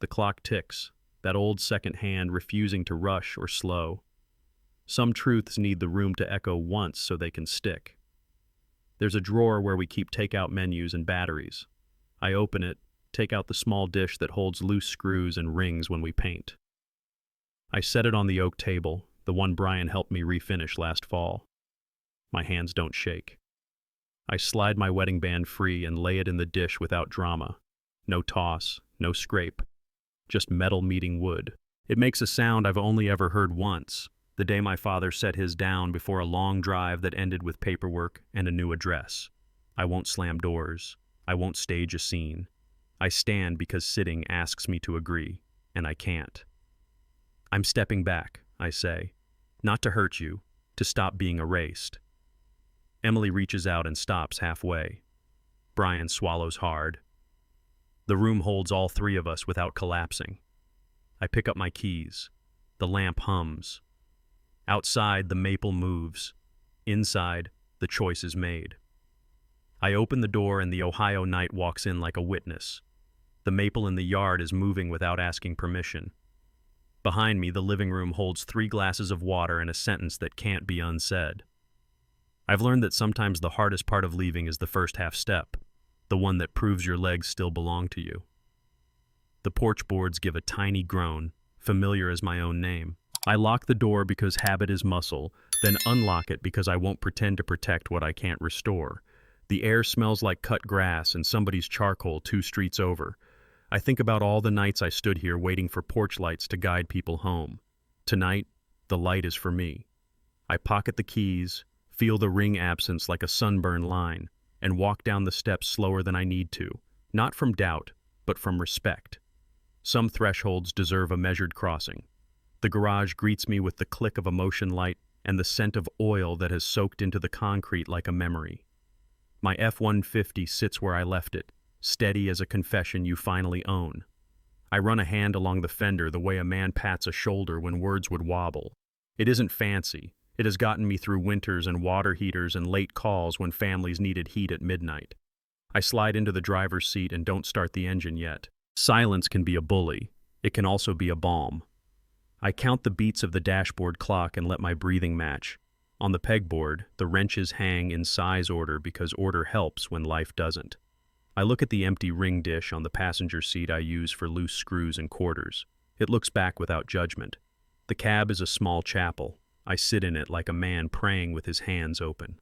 The clock ticks, that old second hand refusing to rush or slow. Some truths need the room to echo once so they can stick. There's a drawer where we keep takeout menus and batteries. I open it, take out the small dish that holds loose screws and rings when we paint. I set it on the oak table, the one Brian helped me refinish last fall. My hands don't shake. I slide my wedding band free and lay it in the dish without drama. No toss, no scrape. Just metal meeting wood. It makes a sound I've only ever heard once, the day my father set his down before a long drive that ended with paperwork and a new address. I won't slam doors. I won't stage a scene. I stand because sitting asks me to agree, and I can't. I'm stepping back, I say. Not to hurt you, to stop being erased. Emily reaches out and stops halfway. Brian swallows hard. The room holds all three of us without collapsing. I pick up my keys. The lamp hums. Outside, the maple moves. Inside, the choice is made. I open the door and the Ohio night walks in like a witness. The maple in the yard is moving without asking permission. Behind me, the living room holds 3 glasses of water and a sentence that can't be unsaid. I've learned that sometimes the hardest part of leaving is the first half step, the one that proves your legs still belong to you. The porch boards give a tiny groan, familiar as my own name. I lock the door because habit is muscle, then unlock it because I won't pretend to protect what I can't restore. The air smells like cut grass and somebody's charcoal 2 streets over. I think about all the nights I stood here waiting for porch lights to guide people home. Tonight, the light is for me. I pocket the keys, feel the ring absence like a sunburn line, and walk down the steps slower than I need to, not from doubt, but from respect. Some thresholds deserve a measured crossing. The garage greets me with the click of a motion light and the scent of oil that has soaked into the concrete like a memory. My F-150 sits where I left it, steady as a confession you finally own. I run a hand along the fender the way a man pats a shoulder when words would wobble. It isn't fancy. It has gotten me through winters and water heaters and late calls when families needed heat at midnight. I slide into the driver's seat and don't start the engine yet. Silence can be a bully. It can also be a balm. I count the beats of the dashboard clock and let my breathing match. On the pegboard, the wrenches hang in size order because order helps when life doesn't. I look at the empty ring dish on the passenger seat I use for loose screws and quarters. It looks back without judgment. The cab is a small chapel. I sit in it like a man praying with his hands open.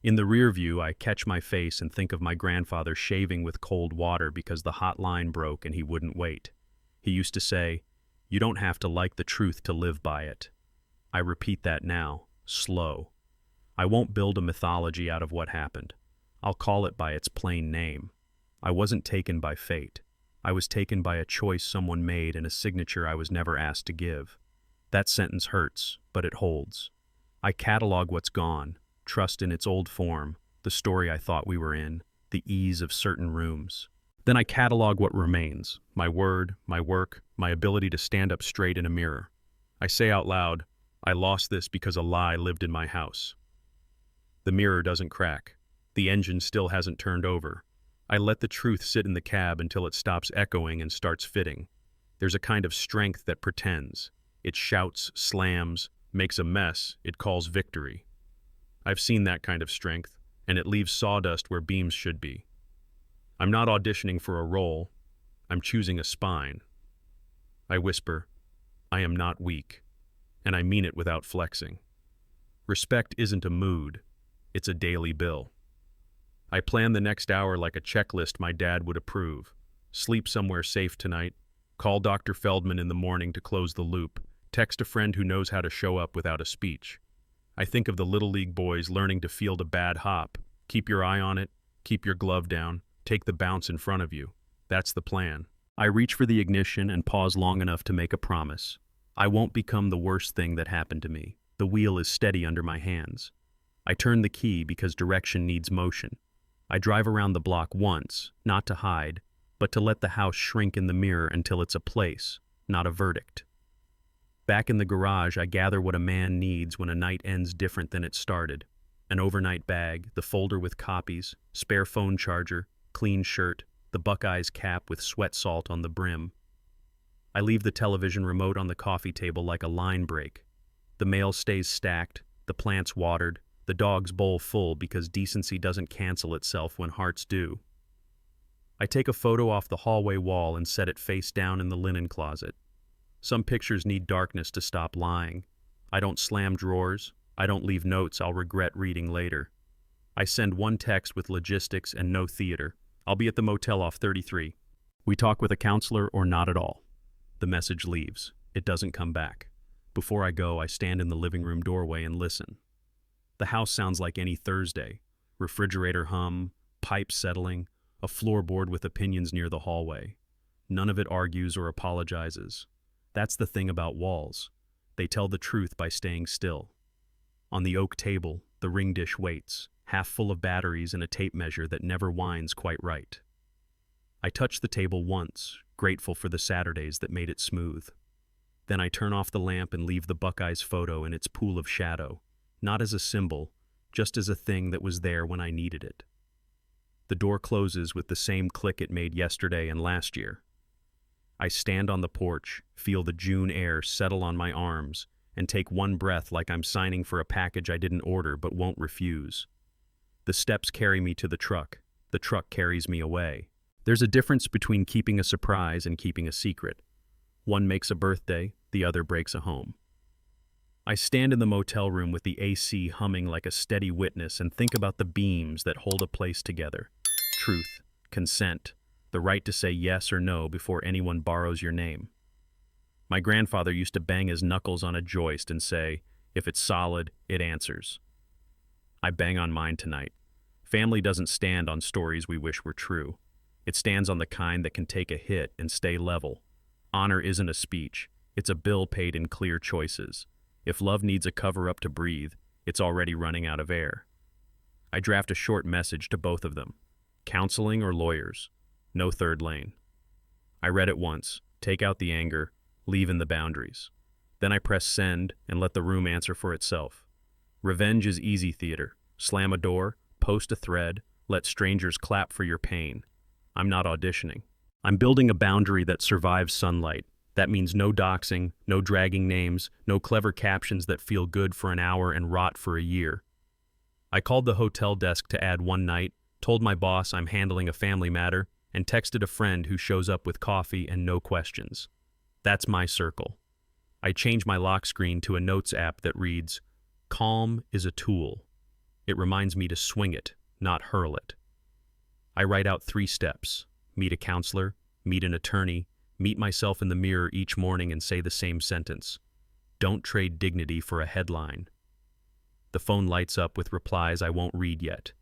In the rear view, I catch my face and think of my grandfather shaving with cold water because the hot line broke and he wouldn't wait. He used to say, "You don't have to like the truth to live by it." I repeat that now, slow. I won't build a mythology out of what happened. I'll call it by its plain name. I wasn't taken by fate. I was taken by a choice someone made and a signature I was never asked to give. That sentence hurts, but it holds. I catalog what's gone, trust in its old form, the story I thought we were in, the ease of certain rooms. Then I catalog what remains, my word, my work, my ability to stand up straight in a mirror. I say out loud, I lost this because a lie lived in my house. The mirror doesn't crack. The engine still hasn't turned over. I let the truth sit in the cab until it stops echoing and starts fitting. There's a kind of strength that pretends. It shouts, slams, makes a mess, it calls victory. I've seen that kind of strength, and it leaves sawdust where beams should be. I'm not auditioning for a role. I'm choosing a spine. I whisper, I am not weak, and I mean it without flexing. Respect isn't a mood, it's a daily bill. I plan the next hour like a checklist my dad would approve. Sleep somewhere safe tonight, call Dr. Feldman in the morning to close the loop, text a friend who knows how to show up without a speech. I think of the Little League boys learning to field a bad hop. Keep your eye on it, keep your glove down, take the bounce in front of you. That's the plan. I reach for the ignition and pause long enough to make a promise. I won't become the worst thing that happened to me. The wheel is steady under my hands. I turn the key because direction needs motion. I drive around the block once, not to hide, but to let the house shrink in the mirror until it's a place, not a verdict. Back in the garage, I gather what a man needs when a night ends different than it started. An overnight bag, the folder with copies, spare phone charger, clean shirt, the Buckeyes cap with sweat salt on the brim. I leave the television remote on the coffee table like a line break. The mail stays stacked, the plants watered, the dog's bowl full because decency doesn't cancel itself when hearts do. I take a photo off the hallway wall and set it face down in the linen closet. Some pictures need darkness to stop lying. I don't slam drawers. I don't leave notes I'll regret reading later. I send one text with logistics and no theater. I'll be at the motel off 33. We talk with a counselor or not at all. The message leaves. It doesn't come back. Before I go, I stand in the living room doorway and listen. The house sounds like any Thursday. Refrigerator hum, pipes settling, a floorboard with opinions near the hallway. None of it argues or apologizes. That's the thing about walls. They tell the truth by staying still. On the oak table, the ring dish waits, half full of batteries and a tape measure that never winds quite right. I touch the table once, grateful for the Saturdays that made it smooth. Then I turn off the lamp and leave the Buckeyes photo in its pool of shadow, not as a symbol, just as a thing that was there when I needed it. The door closes with the same click it made yesterday and last year. I stand on the porch, feel the June air settle on my arms, and take one breath like I'm signing for a package I didn't order but won't refuse. The steps carry me to the truck. The truck carries me away. There's a difference between keeping a surprise and keeping a secret. One makes a birthday, the other breaks a home. I stand in the motel room with the AC humming like a steady witness and think about the beams that hold a place together. Truth, consent, the right to say yes or no before anyone borrows your name. My grandfather used to bang his knuckles on a joist and say, "If it's solid, it answers." I bang on mine tonight. Family doesn't stand on stories we wish were true. It stands on the kind that can take a hit and stay level. Honor isn't a speech. It's a bill paid in clear choices. If love needs a cover-up to breathe, it's already running out of air. I draft a short message to both of them. Counseling or lawyers? No third lane. I read it once, take out the anger, leave in the boundaries. Then I press send and let the room answer for itself. Revenge is easy theater. Slam a door, post a thread, let strangers clap for your pain. I'm not auditioning. I'm building a boundary that survives sunlight. That means no doxing, no dragging names, no clever captions that feel good for an hour and rot for a year. I called the hotel desk to add one night, told my boss I'm handling a family matter, and texted a friend who shows up with coffee and no questions. That's my circle. I change my lock screen to a notes app that reads, "Calm is a tool." It reminds me to swing it, not hurl it. I write out 3 steps: meet a counselor, meet an attorney, meet myself in the mirror each morning and say the same sentence. Don't trade dignity for a headline. The phone lights up with replies I won't read yet.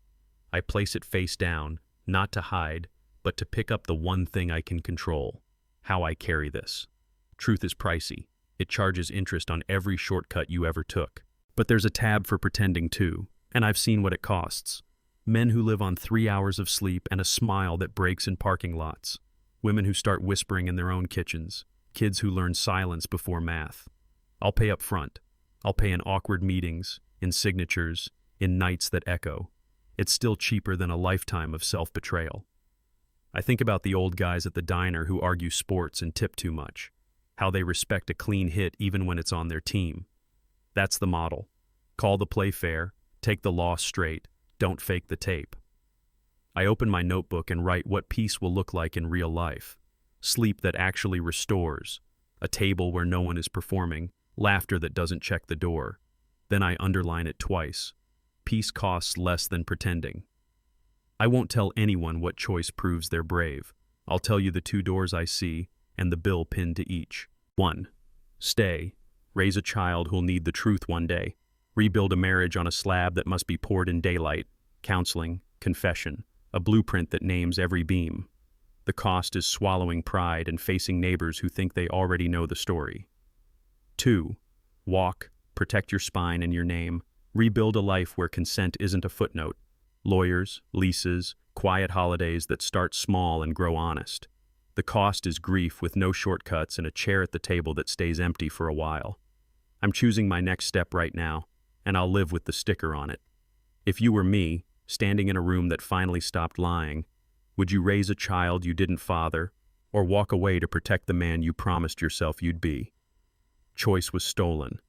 I place it face down, not to hide, but to pick up the one thing I can control: how I carry this. Truth is pricey. It charges interest on every shortcut you ever took. But there's a tab for pretending too, and I've seen what it costs. Men who live on 3 hours of sleep and a smile that breaks in parking lots. Women who start whispering in their own kitchens. Kids who learn silence before math. I'll pay up front. I'll pay in awkward meetings, in signatures, in nights that echo. It's still cheaper than a lifetime of self-betrayal. I think about the old guys at the diner who argue sports and tip too much. How they respect a clean hit even when it's on their team. That's the model. Call the play fair, take the loss straight, don't fake the tape. I open my notebook and write what peace will look like in real life. Sleep that actually restores. A table where no one is performing. Laughter that doesn't check the door. Then I underline it twice. Peace costs less than pretending. I won't tell anyone what choice proves they're brave. I'll tell you the 2 doors I see and the bill pinned to each. 1. Stay. Raise a child who'll need the truth one day. Rebuild a marriage on a slab that must be poured in daylight. Counseling, confession, a blueprint that names every beam. The cost is swallowing pride and facing neighbors who think they already know the story. 2. Walk, protect your spine and your name. Rebuild a life where consent isn't a footnote. Lawyers, leases, quiet holidays that start small and grow honest. The cost is grief with no shortcuts and a chair at the table that stays empty for a while. I'm choosing my next step right now, and I'll live with the sticker on it. If you were me, standing in a room that finally stopped lying, would you raise a child you didn't father, or walk away to protect the man you promised yourself you'd be? Choice was stolen.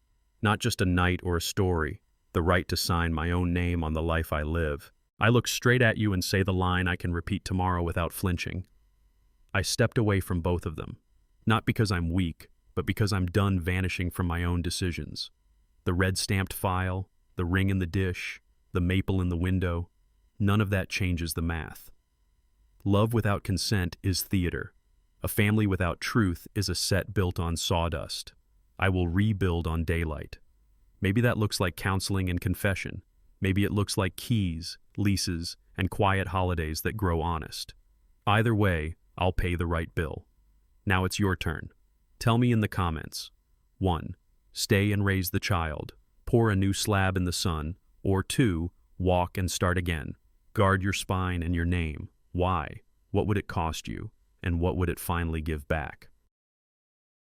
Not just a night or a story, the right to sign my own name on the life I live. I look straight at you and say the line I can repeat tomorrow without flinching. I stepped away from both of them, not because I'm weak, but because I'm done vanishing from my own decisions. The red-stamped file, the ring in the dish, the maple in the window, none of that changes the math. Love without consent is theater. A family without truth is a set built on sawdust. I will rebuild on daylight. Maybe that looks like counseling and confession. Maybe it looks like keys, leases, and quiet holidays that grow honest. Either way, I'll pay the right bill. Now it's your turn. Tell me in the comments. 1. Stay and raise the child. Pour a new slab in the sun. Or 2. Walk and start again. Guard your spine and your name. Why? What would it cost you? And what would it finally give back?